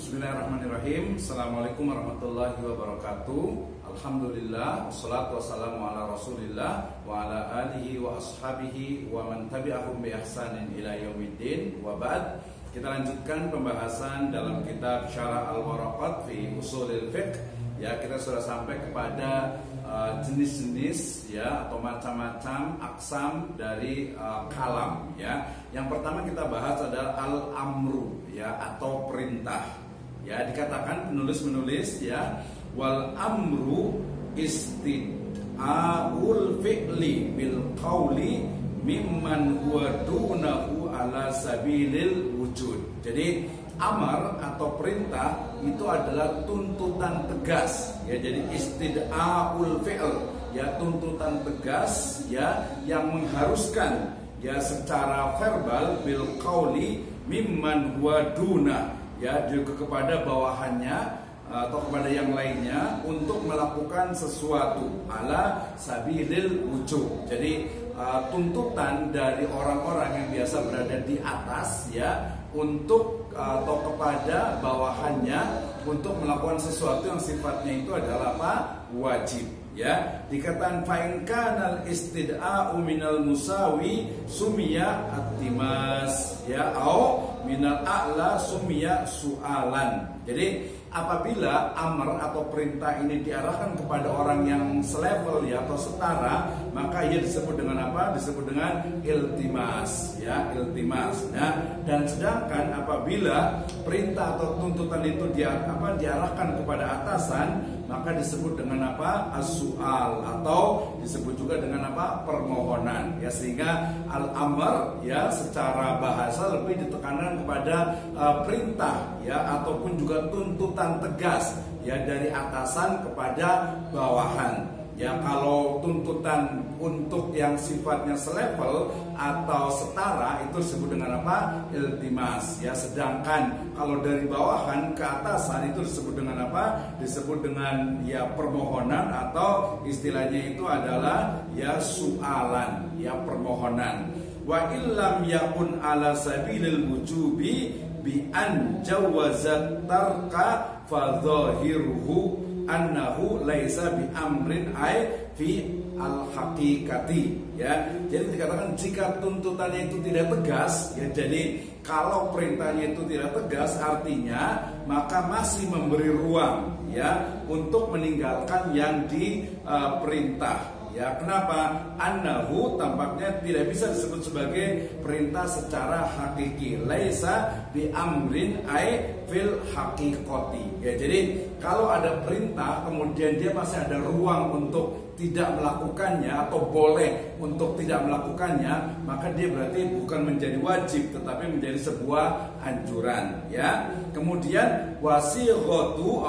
Bismillahirrahmanirrahim. Assalamualaikum warahmatullahi wabarakatuh. Alhamdulillah, wassalatu wassalamu ala rasulillah wa ala alihi wa ashabihi wa man tabi'ahum bi ihsanin ila yaumiddin. Wa ba'd. Kita lanjutkan pembahasan dalam kitab Syarah Al-Waraqat fi Ushulil Fiqh. Ya, kita sudah sampai kepada jenis-jenis ya atau macam-macam aksam dari kalam ya. Yang pertama kita bahas adalah al-amru ya atau perintah. Ya, dikatakan penulis-penulis ya, wal amru istid'aul fi'li bil qauli mimman huwa dunahu ala sabilil wujud. Jadi amar atau perintah itu adalah tuntutan tegas ya, jadi istid'aul fi'l ya, tuntutan tegas ya yang mengharuskan ya secara verbal bil qauli mimman huwa duna ya, juga kepada bawahannya atau kepada yang lainnya untuk melakukan sesuatu ala sabilil wujub. Jadi tuntutan dari orang-orang yang biasa berada di atas ya untuk atau kepada bawahannya untuk melakukan sesuatu yang sifatnya itu adalah apa? Wajib ya. Dikatakan fa'in kanal istid'a'u minal musawi sumiya at-timas ya, au minal a'la sumiya su'alan. Jadi apabila amar atau perintah ini diarahkan kepada orang yang selevel ya atau setara, maka ia disebut dengan apa? Disebut dengan iltimas ya, iltimas. Nah, dan sedangkan apabila perintah atau tuntutan itu diarahkan kepada atasan, maka disebut dengan apa? As-su'al, atau disebut juga dengan apa? Permohonan ya. Sehingga al-amr ya secara bahasa lebih ditekankan kepada perintah ya ataupun juga tuntutan tegas ya dari atasan kepada bawahan. Ya, kalau tuntutan untuk yang sifatnya selevel atau setara itu disebut dengan apa? Iltimas ya. Sedangkan kalau dari bawahan ke atasan itu disebut dengan apa? Disebut dengan ya permohonan, atau istilahnya itu adalah ya su'alan ya, permohonan. Wa illam yakun ala sabilil wujubi bi an jawazat tarka fa dhahiruhu annahu laisa bi amrin ay fi al haqiqati ya. Jadi dikatakan jika tuntutannya itu tidak tegas ya, jadi kalau perintahnya itu tidak tegas artinya maka masih memberi ruang ya untuk meninggalkan yang diperintah. Ya, kenapa? Annahu tampaknya tidak bisa disebut sebagai perintah secara hakiki. Laisa bi amrin ay fil haqiqati. Ya, jadi kalau ada perintah kemudian dia masih ada ruang untuk tidak melakukannya atau boleh untuk tidak melakukannya, maka dia berarti bukan menjadi wajib tetapi menjadi sebuah anjuran ya. Kemudian wasighatu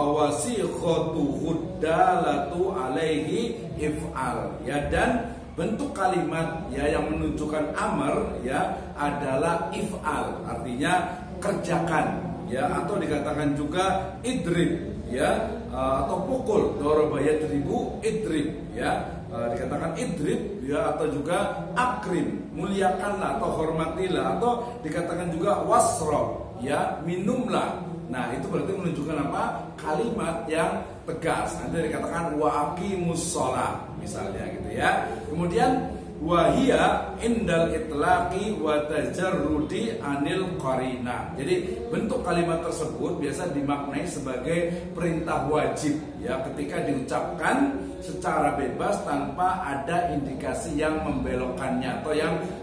huddalatu alaihi if'al ya, dan bentuk kalimat ya yang menunjukkan amar ya adalah if'al, artinya kerjakan ya, atau dikatakan juga idrib ya, atau pukul, daraba yadribu idrib ya, dikatakan idrib ya, atau juga akrim, muliakanlah atau hormatilah, atau dikatakan juga wasrob ya, minumlah. Nah, itu berarti menunjukkan apa? Kalimat yang tegas. Nanti dikatakan wa aqimus shalah misalnya gitu ya. Kemudian wahia indal itlaqi wa tajarrudi anil qarina. Jadi bentuk kalimat tersebut biasa dimaknai sebagai perintah wajib ya, ketika diucapkan secara bebas tanpa ada indikasi yang membelokkannya atau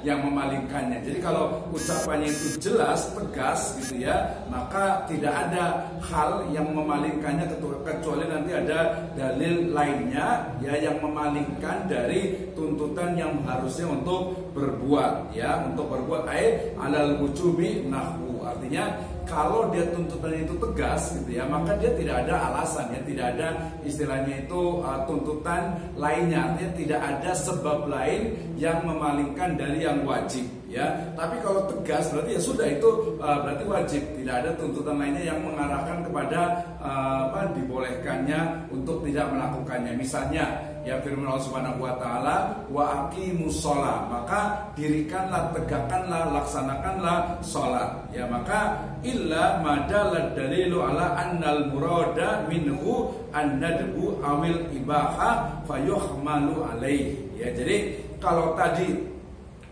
yang memalingkannya. Jadi kalau ucapannya itu jelas, tegas gitu ya, maka tidak ada hal yang memalingkannya kecuali nanti ada dalil lainnya ya yang memalingkan dari tuntutan yang harusnya untuk berbuat ya, untuk berbuat alal wujubi nahwu. Artinya kalau dia tuntutan itu tegas gitu ya, maka dia tidak ada alasan ya, tidak ada istilahnya itu tuntutan lainnya, artinya tidak ada sebab lain yang memalingkan dari yang wajib ya. Tapi kalau tegas berarti ya sudah, itu berarti wajib, tidak ada tuntutan lainnya yang mengarahkan kepada dibolehkannya untuk tidak melakukannya. Misalnya ya firman Allah Subhanahu wa taala, wa aqimus shalah, maka dirikanlah, tegakkanlah, laksanakanlah salat. Ya, maka illa madalad dalilu ala annal murada minhu an-nadbu awil ibaha fayuhmalu alaihi. Ya, jadi kalau tadi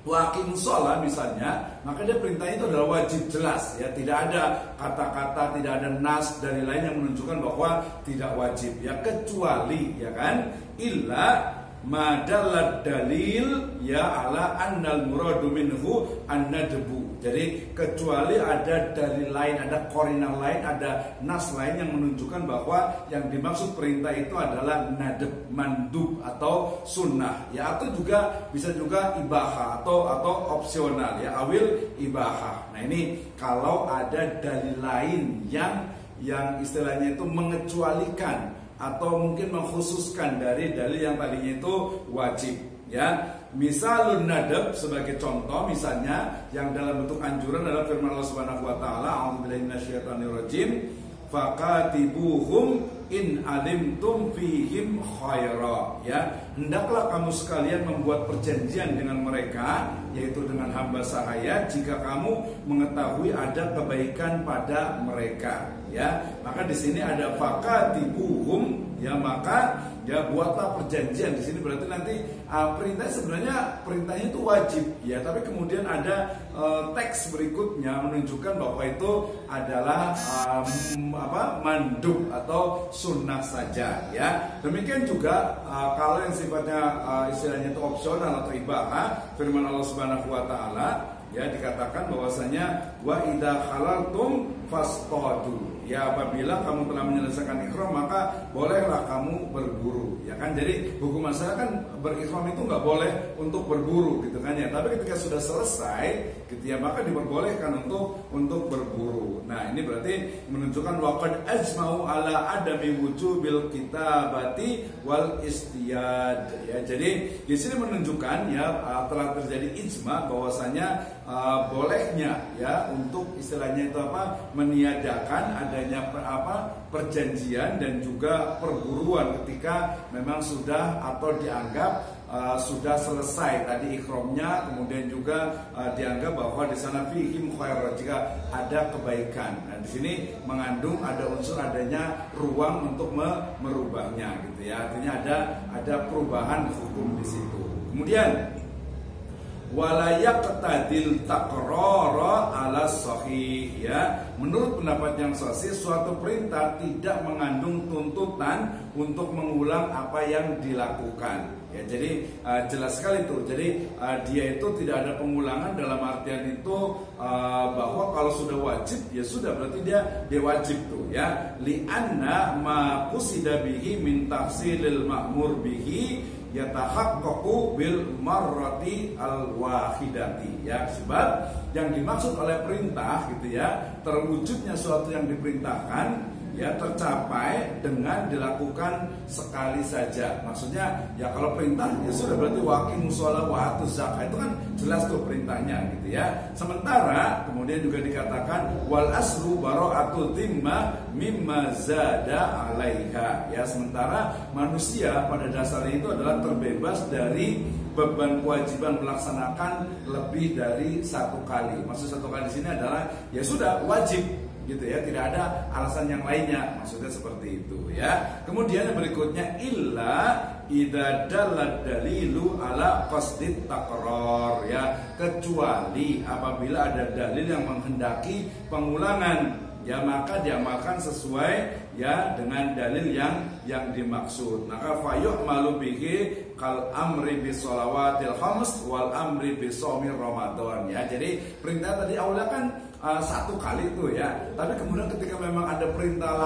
waqimus shalah misalnya, maka dia perintah itu adalah wajib, jelas ya, tidak ada kata-kata, tidak ada nas dari lain yang menunjukkan bahwa tidak wajib ya, kecuali ya kan illa madalad dalil ya ala annal muradu minhu an-nadbu. Jadi kecuali ada dalil lain, ada qarinah lain, ada nas lain yang menunjukkan bahwa yang dimaksud perintah itu adalah nadab, mandub atau sunnah ya, atau juga bisa juga ibaha atau opsional ya, awil ibaha. Nah, ini kalau ada dalil lain yang istilahnya itu mengecualikan atau mungkin mengkhususkan dari dalil yang tadinya itu wajib ya. Misalun nadab sebagai contoh misalnya yang dalam bentuk anjuran adalah firman Allah Subhanahu wa taala, a'udzubillahi minasyaitonirrajim, faqatibuhum in alimtum fihim khaira ya, hendaklah kamu sekalian membuat perjanjian dengan mereka, yaitu dengan hamba sahaya, jika kamu mengetahui ada kebaikan pada mereka ya. Maka di sini ada faqatibuhum ya, maka ya buatlah perjanjian. Di sini berarti nanti perintah sebenarnya perintahnya itu wajib ya, tapi kemudian ada teks berikutnya menunjukkan bahwa itu adalah mandub atau sunnah saja ya. Demikian juga kalau yang sifatnya istilahnya itu opsional atau ibaha, firman Allah Subhanahu wa taala ya, dikatakan bahwasanya wa idza halaltum fastadu ya, apabila kamu telah menyelesaikan ikhram maka bolehlah kamu berburu ya kan. Jadi hukum asalnya kan berikhram itu nggak boleh untuk berburu gitu kan ya, tapi ketika sudah selesai gitu ya, maka diperbolehkan untuk berburu. Nah, ini berarti menunjukkan waqad ajma'u ala adami wujubil kitabati wal istiyad ya. Jadi di sini menunjukkan ya telah terjadi ijma bahwasanya bolehnya ya untuk istilahnya itu meniadakan adanya perjanjian dan juga perburuan ketika memang sudah atau dianggap sudah selesai tadi ikhramnya, kemudian juga dianggap bahwa di sana fihim khair, jika ada kebaikan. Nah, di sini mengandung ada unsur adanya ruang untuk merubahnya gitu ya. Artinya ada perubahan hukum di situ. Kemudian wala yaqtadil taqrara ala sahih ya, menurut pendapat yang sahih suatu perintah tidak mengandung tuntutan untuk mengulang apa yang dilakukan ya. Jadi jelas sekali itu. Jadi dia itu tidak ada pengulangan dalam artian itu bahwa kalau sudah wajib ya sudah, berarti dia wajib tuh ya. Li anna ma qusida bihi min tahsilil ma'mur bihi yatahaqqaqu bil marrati al wahidati ya, sebab yang dimaksud oleh perintah gitu ya, terwujudnya suatu yang diperintahkan ya tercapai dengan dilakukan sekali saja. Maksudnya ya kalau perintah ya sudah, berarti waqimus shalah wa atuz zakah, itu kan jelas tuh perintahnya gitu ya. Sementara kemudian juga dikatakan wal aslu bara'atu dhimma mimma zada 'alaiha ya, sementara manusia pada dasarnya itu adalah terbebas dari beban kewajiban melaksanakan lebih dari satu kali. Maksud satu kali di sini adalah ya sudah wajib gitu ya, tidak ada alasan yang lainnya, maksudnya seperti itu ya. Kemudian yang berikutnya illa idza dallad dalilu ala qasdit taqrar ya, kecuali apabila ada dalil yang menghendaki pengulangan ya, maka diamalkan sesuai ya dengan dalil yang dimaksud. Maka fayuh malu bihi kal amri bis shalawatil khams wal amri bis shaumi ramadan ya. Jadi perintah tadi awalnya kan satu kali itu ya, tapi kemudian ketika memang ada perintah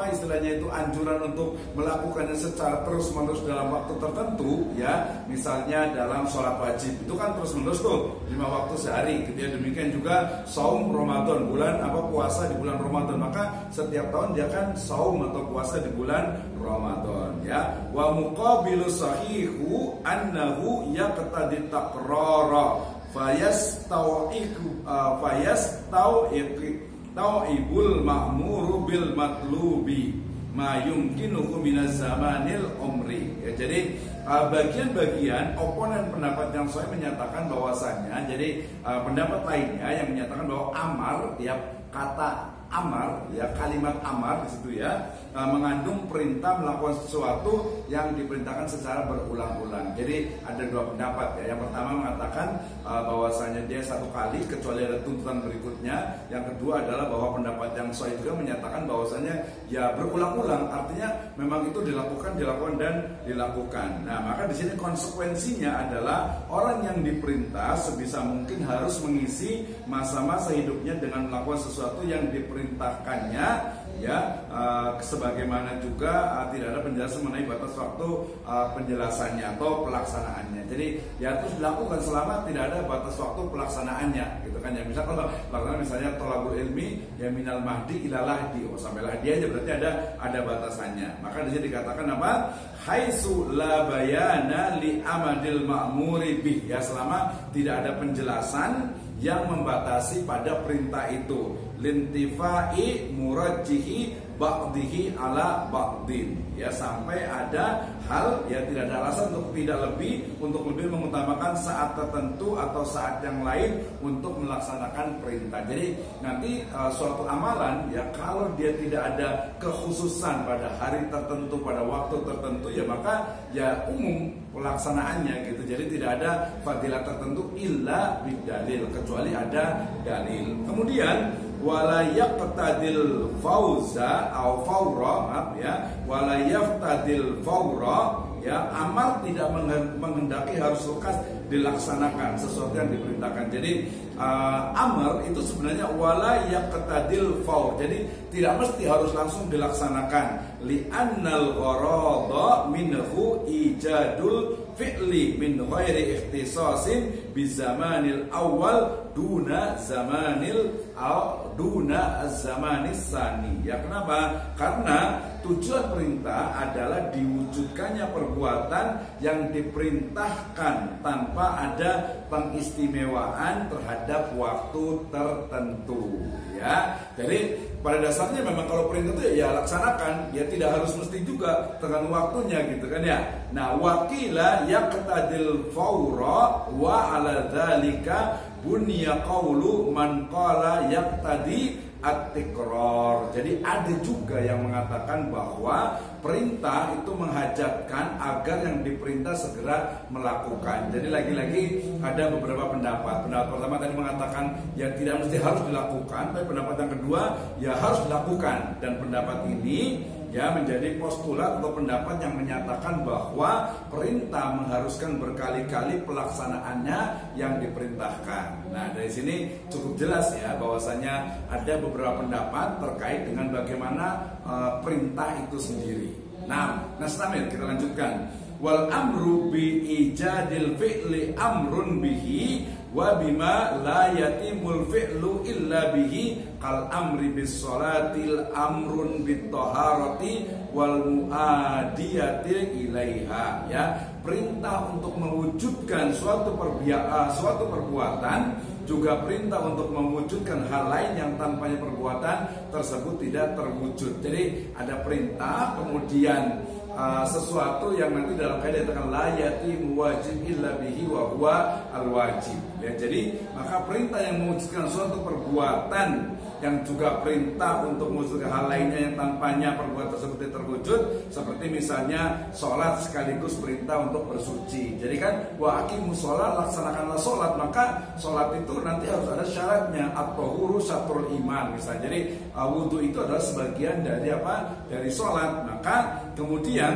istilahnya itu anjuran untuk melakukannya secara terus menerus dalam waktu tertentu ya, misalnya dalam sholat wajib itu kan terus menerus tuh 5 waktu sehari gitu ya. Demikian juga saum Ramadan, bulan puasa di bulan Ramadan, maka setiap tahun dia kan saum atau puasa di bulan Ramadan ya. Wa muqabilu sahihu annahu yaqtadi taqrara fayastau'ibul ma'muru bil matlubi ma yumkinuhu minaz zamanil umri. Ya, jadi bagian-bagian oponen pendapat yang saya menyatakan bahwasannya, jadi pendapat lainnya yang menyatakan bahwa amar, ya kata amar, ya kalimat amar di situ ya mengandung perintah melakukan sesuatu yang diperintahkan secara berulang-ulang. Jadi ada dua pendapat ya. Yang pertama mengatakan bahwasanya dia satu kali kecuali ada tuntutan berikutnya. Yang kedua adalah bahwa pendapat yang sahih juga menyatakan bahwasanya ya berulang-ulang, artinya memang itu dilakukan dan dilakukan. Nah, maka di sini konsekuensinya adalah orang yang diperintah sebisa mungkin harus mengisi masa-masa hidupnya dengan melakukan sesuatu yang diperintahkannya, ya sebagaimana juga tidak ada penjelasan mengenai batas waktu penjelasannya atau pelaksanaannya. Jadi ya terus dilakukan selama tidak ada batas waktu pelaksanaannya, gitu kan ya. Misal kalau pelaksana misalnya thalabul ilmi ya minal mahdi ila lahdi, sampai lahdi aja berarti ada batasannya. Maka di sini dikatakan apa? Haitsu la bayana li amadil ma'muri bih, ya selama tidak ada penjelasan yang membatasi pada perintah itu, lintifai murajjihi ba'dihi ala ba'din, ya sampai ada hal ya tidak ada alasan untuk tidak untuk lebih mengutamakan saat tertentu atau saat yang lain untuk melaksanakan perintah. Jadi nanti suatu amalan ya kalau dia tidak ada kekhususan pada hari tertentu, pada waktu tertentu, ya maka ya umum pelaksanaannya gitu. Jadi tidak ada fadilah tertentu illa bidalil, kecuali ada dalil. Kemudian wala yaqtadil fauza au faura, maaf ya, wala yaftadil faura, ya amar tidak menghendaki harus lekas dilaksanakan sesuatu yang diperintahkan. Jadi amar itu sebenarnya wala yaqtadil faur, jadi tidak mesti harus langsung dilaksanakan. Li'annal gharada minhu ijadul fi'li min ghairi ikhtisasin bi zamanil awal duna zamanil zamanis sani. Ya kenapa? Karena tujuan perintah adalah diwujudkannya perbuatan yang diperintahkan tanpa ada pengistimewaan terhadap waktu tertentu, ya. Jadi pada dasarnya memang kalau perintah itu ya laksanakan, ya tidak harus mesti juga tergantung waktunya gitu kan ya. Nah, wakila yaqtadil faura wa ala dzalika bunya qaulu man qala yaqtadi at-tikrar. Jadi ada juga yang mengatakan bahwa perintah itu menghajatkan agar yang diperintah segera melakukan. Jadi lagi-lagi ada beberapa pendapat. Pendapat pertama tadi mengatakan ya tidak mesti harus dilakukan, tapi pendapat yang kedua ya harus dilakukan. Dan pendapat ini ya menjadi postulat atau pendapat yang menyatakan bahwa perintah mengharuskan berkali-kali pelaksanaannya yang diperintahkan. Nah, dari sini cukup jelas ya bahwasanya ada beberapa pendapat terkait dengan bagaimana perintah itu sendiri. Nah, nastamil kita lanjutkan. Wal amru bi ijadil fi'li amrun bihi wa bima la yatimul fi'lu illa bihi kal amri bis sholatil amrun bit taharati wal muadiyati ilaiha. Ya, perintah untuk mewujudkan suatu perbuatan juga perintah untuk mewujudkan hal lain yang tanpanya perbuatan tersebut tidak terwujud. Jadi ada perintah kemudian sesuatu yang nanti dalam kaidah dikatakan la yatim wajib illa bihi wa huwa al wajib. Ya, jadi maka perintah yang mewujudkan suatu perbuatan yang juga perintah untuk mewujudkan hal lainnya yang tanpanya perbuatan tersebut terwujud, seperti misalnya sholat sekaligus perintah untuk bersuci. Jadi kan wa aqimus sholat, laksanakanlah sholat, maka sholat itu nanti harus ada syaratnya, at-tahuru syatrul iman misalnya. Jadi wudhu itu adalah sebagian dari apa? Dari sholat. Maka kemudian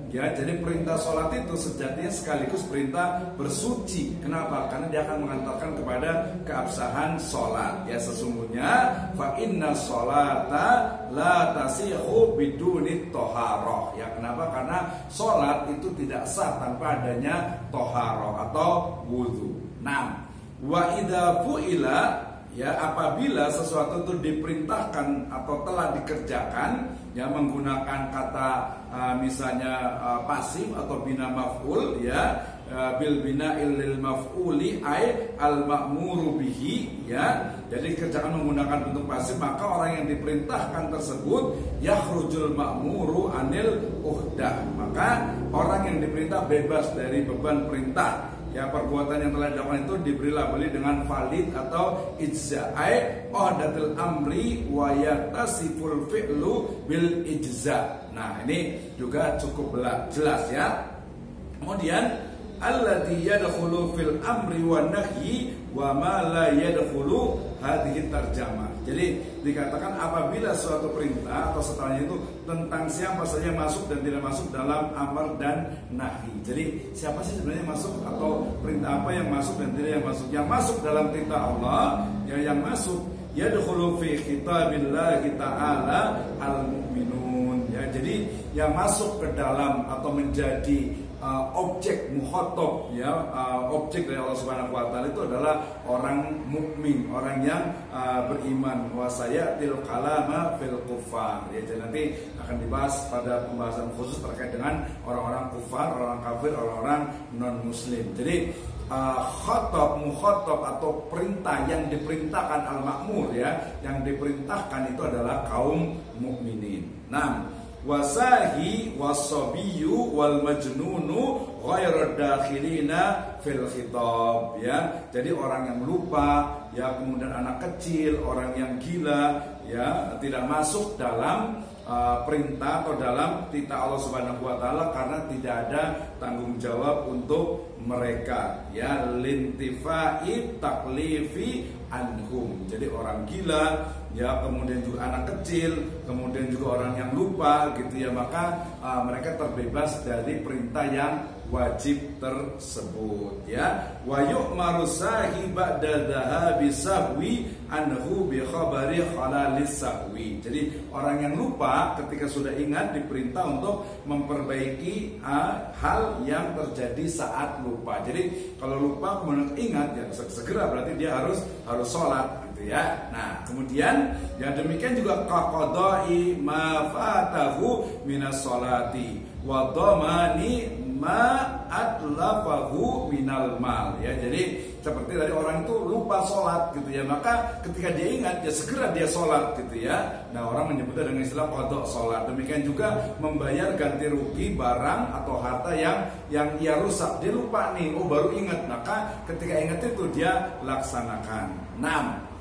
ya, jadi perintah sholat itu sejatinya sekaligus perintah bersuci. Kenapa? Karena dia akan mengantarkan kepada keabsahan sholat. Ya, sesungguhnya fa inna sholata la tasihu biduni toharoh. Ya, kenapa? Karena sholat itu tidak sah tanpa adanya toharoh atau wudhu. Nah, wa idza fu'ila, ya apabila sesuatu itu diperintahkan atau telah dikerjakan, ya menggunakan kata misalnya pasif atau bina maf'ul, ya bil bina lil maf'uli ay al ma'muru bihi, ya jadi kerjakan menggunakan bentuk pasif, maka orang yang diperintahkan tersebut yakhrujul ma'muru anil uhdah, maka orang yang diperintah bebas dari beban perintah. Ya, perbuatan yang telah dilakukan itu diberi labeli dengan valid atau ijza'i uhdatil amri wa yatasiful fi'lu bil ijza'. Nah, ini juga cukup jelas ya. Kemudian alladzi yadkhulu fil amri wan nahyi wa ma la yadkhulu hadhihi tarjamah. Jadi dikatakan apabila suatu perintah atau setelahnya itu tentang siapa saja masuk dan tidak masuk dalam amar dan nahi. Jadi siapa sih sebenarnya masuk, atau perintah apa yang masuk dan tidak yang masuk? Yang masuk dalam perintah Allah, yang masuk yadkhulu fi khitabillahi ta'ala al-mu'minun. Ya, jadi yang masuk ke dalam atau menjadi objek mukhatab, ya, objek dari Allah Subhanahu wa taala itu adalah orang mukmin, orang yang beriman. Wa sayatil kalama fil kufar. Ya, jadi nanti akan dibahas pada pembahasan khusus terkait dengan orang-orang kufar, orang kafir, orang-orang non muslim. Jadi khatab, mukhatab atau perintah yang diperintahkan al-ma'mur, ya, yang diperintahkan itu adalah kaum mukminin. Nah, wasahi wasabiyu wal majnunu ghairu dakhilina fil khitab, ya. Jadi orang yang lupa, ya, kemudian anak kecil, orang yang gila, ya, tidak masuk dalam perintah atau dalam titah Allah Subhanahu wa taala karena tidak ada tanggung jawab untuk mereka, ya, lintifai taklifi anhum. Jadi orang gila, ya, kemudian juga anak kecil, kemudian juga orang yang lupa, gitu ya, maka mereka terbebas dari perintah yang wajib tersebut, ya. Wa yu'maru sahiba dhahabi sahwi anhu bi khabari khalalis sahwi. Jadi orang yang lupa ketika sudah ingat diperintah untuk memperbaiki hal yang terjadi saat lupa. Jadi kalau lupa kemudian ingat, ya, segera berarti dia harus sholat, gitu ya. Nah, kemudian yang demikian juga qaqadai ma fatahu minas sholati wa dhamani ma atlafahu minal mal, ya. Jadi seperti tadi orang itu lupa sholat, gitu ya, maka ketika dia ingat, ya, segera dia sholat, gitu ya. Nah, orang menyebutnya dengan istilah qada sholat. Demikian juga membayar ganti rugi barang atau harta yang ia rusak. Dia lupa nih, oh baru ingat, maka ketika ingat itu dia laksanakan. 6.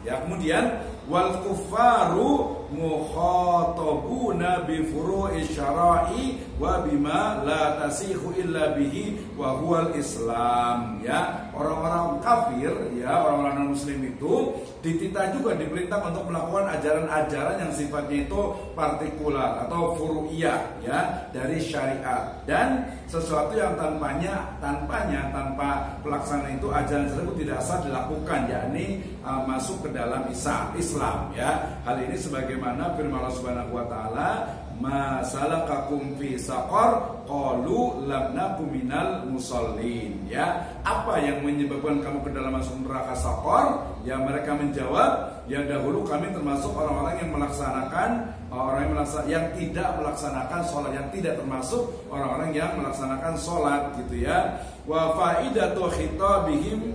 Ya, kemudian wal kufaru mukhatabuna bi furu'i syara'i wa bima la tasihu illa bihi wa huwal Islam, ya. Orang-orang kafir, ya, orang-orang non muslim itu dititah juga, diperintah untuk melakukan ajaran-ajaran yang sifatnya itu partikular atau furu'iyah, ya, dari syariat, dan sesuatu yang tanpa pelaksanaan itu ajaran tersebut tidak sah dilakukan, yakni masuk ke dalam Islam, ya. Hal ini sebagaimana firman Allah Subhanahu wa taala, ma salakakum fi saqar qalu lam nakum minal musallin, ya. Apa yang menyebabkan kamu ke dalam masuk neraka saqar? Ya, mereka menjawab, ya, dahulu kami termasuk orang-orang yang yang tidak melaksanakan sholat, yang tidak termasuk orang-orang yang melaksanakan sholat, gitu ya. Wa faidatu khitabihim,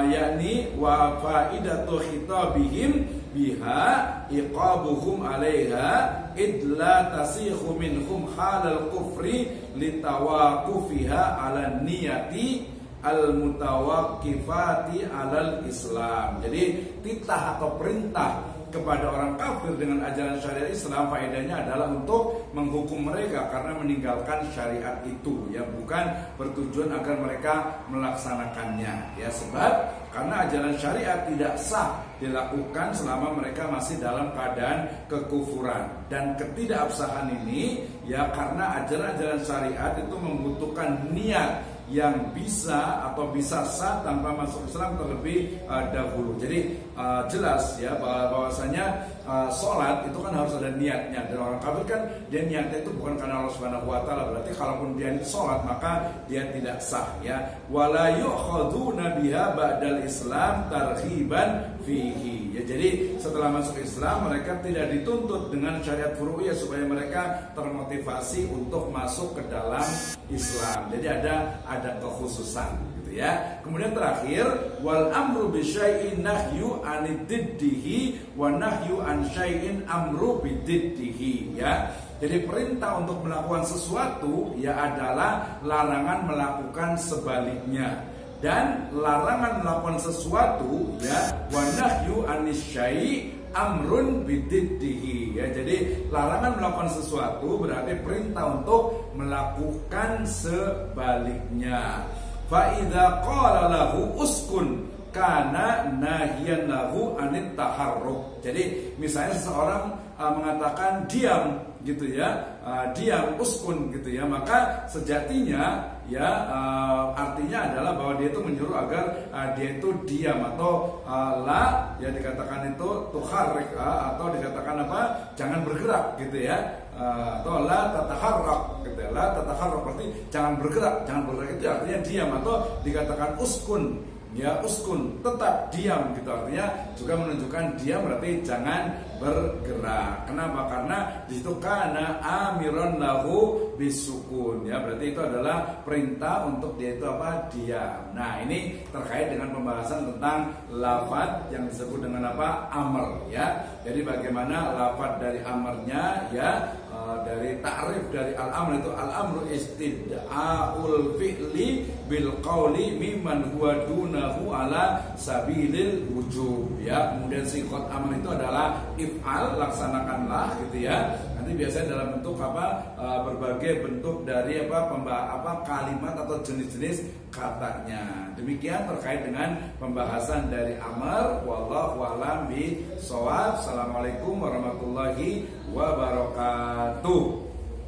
yakni wa faidatu khitabihim biha iqabuhum alaiha idla tasihu minhum halal kufri litawaqufiha ala niyati al-mutawaqqifati alal Islam. Jadi titah atau perintah kepada orang kafir dengan ajaran syariat Islam, faedahnya adalah untuk menghukum mereka karena meninggalkan syariat itu, ya, bukan bertujuan agar mereka melaksanakannya, ya. Sebab karena ajaran syariat tidak sah dilakukan selama mereka masih dalam keadaan kekufuran, dan ketidakabsahan ini, ya, karena ajaran-ajaran syariat itu membutuhkan niat yang bisa sah tanpa masuk Islam terlebih dahulu. Jadi jelas, ya, bahwasanya sholat itu kan harus ada niatnya, dan orang kafir kan dia niatnya itu bukan karena Allah Subhanahu wa taala, berarti kalaupun dia sholat maka dia tidak sah, ya. Wala yu'khaduna biha ba'dal Islam targhiban fihi, ya. Jadi setelah masuk Islam mereka tidak dituntut dengan syariat furu'iyah supaya mereka termotivasi untuk masuk ke dalam Islam. Jadi ada kekhususan, gitu ya. Kemudian terakhir wal amru bi syai'in nahyu aniddihi wa nahyu an syai'in amru bididdihi ya. Jadi perintah untuk melakukan sesuatu ya adalah larangan melakukan sebaliknya, dan larangan melakukan sesuatu ya wa nahyu anisyai amrun bididdihi ya. Jadi larangan melakukan sesuatu berarti perintah untuk melakukan sebaliknya. Fa idza qala lahu uskun kana nahyan lahu anit taharruk. Jadi misalnya seseorang mengatakan diam gitu ya, diam uskun gitu ya, maka sejatinya ya artinya adalah bahwa dia itu menyuruh agar dia itu diam, atau la ya dikatakan itu tuharrik atau dikatakan apa, jangan bergerak gitu ya, atau la tataharrak gitu ya, la tataharrak berarti jangan bergerak itu artinya diam, atau dikatakan uskun ya, uskun tetap diam gitu, artinya juga menunjukkan diam berarti jangan bergerak. Kenapa? Karena di situ kana amiron lahu bisukun ya, berarti itu adalah perintah untuk dia itu apa, diam. Nah ini terkait dengan pembahasan tentang lafadz yang disebut dengan apa, amr ya. Jadi bagaimana lafadz dari amrnya ya, dari ta'rif dari al-amr itu al-amru istid'aul fi'li bil qawli mimman huwa dunahu ala sabilil wujub ya. Kemudian sifat amr itu adalah if'al, laksanakanlah gitu ya. Nanti biasanya dalam bentuk apa, berbagai bentuk dari apa kalimat atau jenis-jenis katanya. Demikian terkait dengan pembahasan dari amr. Wallahu a'lam bishawab. Assalamualaikum warahmatullahi wabarakatuh.